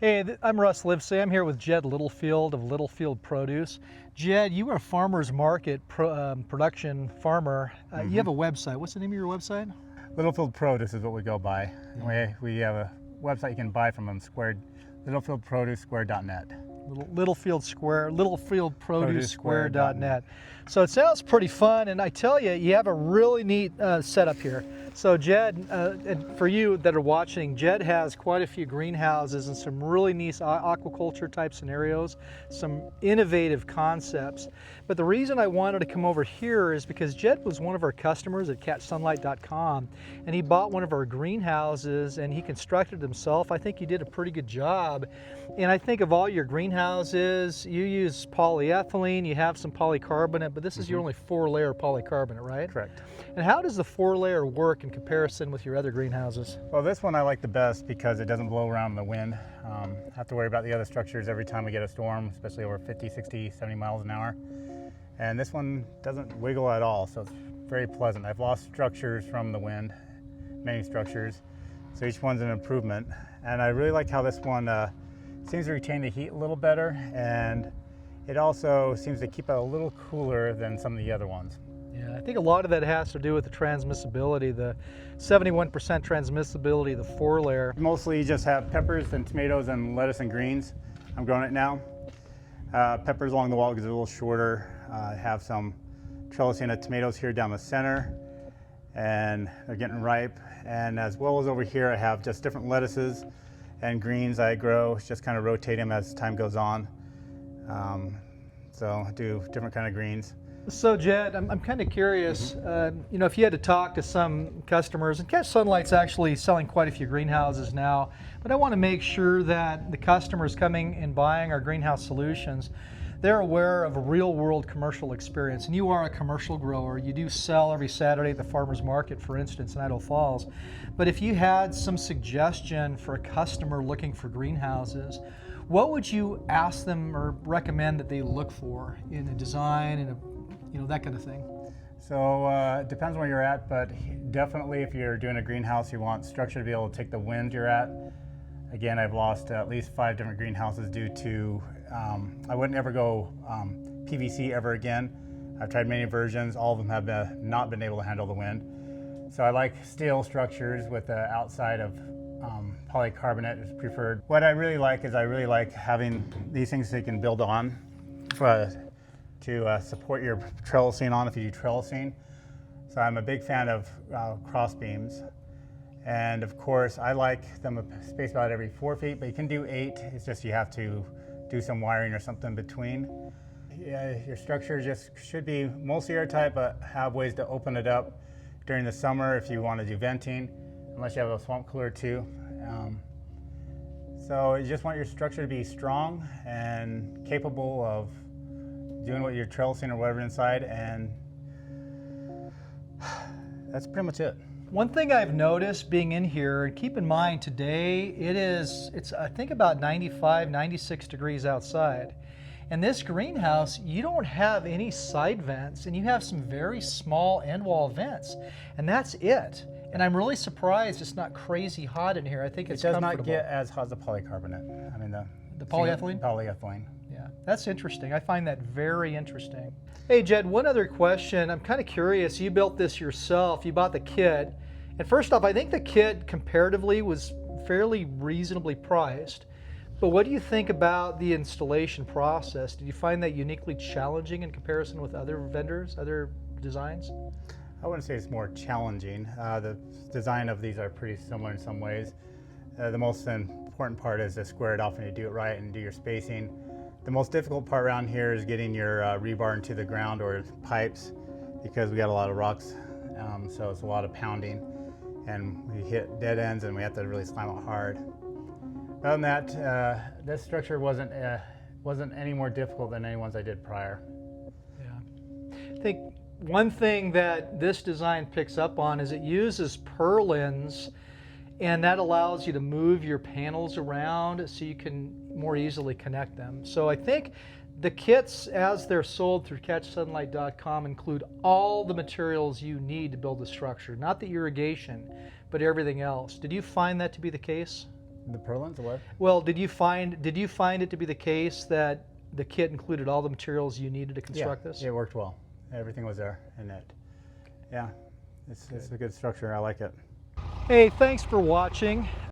Hey, I'm Russ Livesay. I'm here with Jed Littlefield of Littlefield Produce. Jed, you are a farmer's market production farmer. You have a website. What's the name of your website? Littlefield Produce is what we go by. We have a website you can buy from them, littlefieldproducesquare.net. LittlefieldProduceSquare.net. So it sounds pretty fun, and I tell you, you have a really neat setup here. So Jed, and for you that are watching, Jed has quite a few greenhouses and some really neat aquaculture type scenarios, some innovative concepts. But the reason I wanted to come over here is because Jed was one of our customers at CatchSunlight.com, and he bought one of our greenhouses and he constructed it himself. I think you did a pretty good job. And I think of all your greenhouses, you use polyethylene, you have some polycarbonate, but this is your only 4-layer polycarbonate, right? Correct. And how does the 4-layer work in comparison with your other greenhouses? Well, this one I like the best because it doesn't blow around in the wind. Have to worry about the other structures every time we get a storm, especially over 50, 60, 70 miles an hour. And this one doesn't wiggle at all, so it's very pleasant. I've lost structures from the wind, many structures, so each one's an improvement. And I really like how this one seems to retain the heat a little better, and it also seems to keep it a little cooler than some of the other ones. Yeah, I think a lot of that has to do with the transmissibility, the 71% transmissibility of the 4-layer. Mostly you just have peppers and tomatoes and lettuce and greens. I'm growing it now. Peppers along the wall because they're a little shorter. I have some trellising of tomatoes here down the center, and they're getting ripe. And as well as over here, I have just different lettuces and greens I grow, just kind of rotate them as time goes on. So I do different kind of greens. So Jed, I'm kind of curious, you know, if you had to talk to some customers, and CatchSunlight's actually selling quite a few greenhouses now, but I want to make sure that the customers coming and buying our greenhouse solutions, they're aware of a real-world commercial experience. And you are a commercial grower. You do sell every Saturday at the farmer's market, for instance, in Idaho Falls. But if you had some suggestion for a customer looking for greenhouses, what would you ask them or recommend that they look for in a design and that kind of thing? So it depends where you're at, but definitely if you're doing a greenhouse, you want structure to be able to take the wind you're at. Again, I've lost at least 5 different greenhouses due to, I wouldn't ever go PVC ever again. I've tried many versions, all of them have not been able to handle the wind. So I like steel structures with the outside of polycarbonate is preferred. What I really like is having these things that you can build on to support your trellising on if you do trellising. So I'm a big fan of cross beams. And of course, I like them spaced about every 4 feet, but you can do 8. It's just you have to do some wiring or something between. Yeah, your structure just should be mostly airtight, but have ways to open it up during the summer if you want to do venting, unless you have a swamp cooler too. So you just want your structure to be strong and capable of doing what you're trellising or whatever inside, and that's pretty much it. One thing I've noticed being in here, and keep in mind today it's I think about 95, 96 degrees outside. And this greenhouse, you don't have any side vents, and you have some very small end wall vents, and that's it. And I'm really surprised it's not crazy hot in here. I think it's comfortable. It does not get as hot as the polycarbonate. I mean the polyethylene? Polyethylene. Yeah, that's interesting. I find that very interesting. Hey Jed, one other question. I'm kind of curious. You built this yourself. You bought the kit. And first off, I think the kit comparatively was fairly reasonably priced. But what do you think about the installation process? Did you find that uniquely challenging in comparison with other vendors, other designs? I wouldn't say it's more challenging. The design of these are pretty similar in some ways. The most important part is to square it off and you do it right and do your spacing. The most difficult part around here is getting your rebar into the ground or pipes, because we got a lot of rocks, so it's a lot of pounding, and we hit dead ends and we have to really slam it hard. Other than that, this structure wasn't any more difficult than any ones I did prior. Yeah, I think one thing that this design picks up on is it uses purlins, and that allows you to move your panels around so you can more easily connect them. So I think the kits, as they're sold through CatchSunlight.com, include all the materials you need to build the structure, not the irrigation, but everything else. Did you find that to be the case? The purlins, the what? Well, did you find it to be the case that the kit included all the materials you needed to construct this? It worked well. Everything was there in it. Yeah, it's a good structure. I like it. Hey, thanks for watching.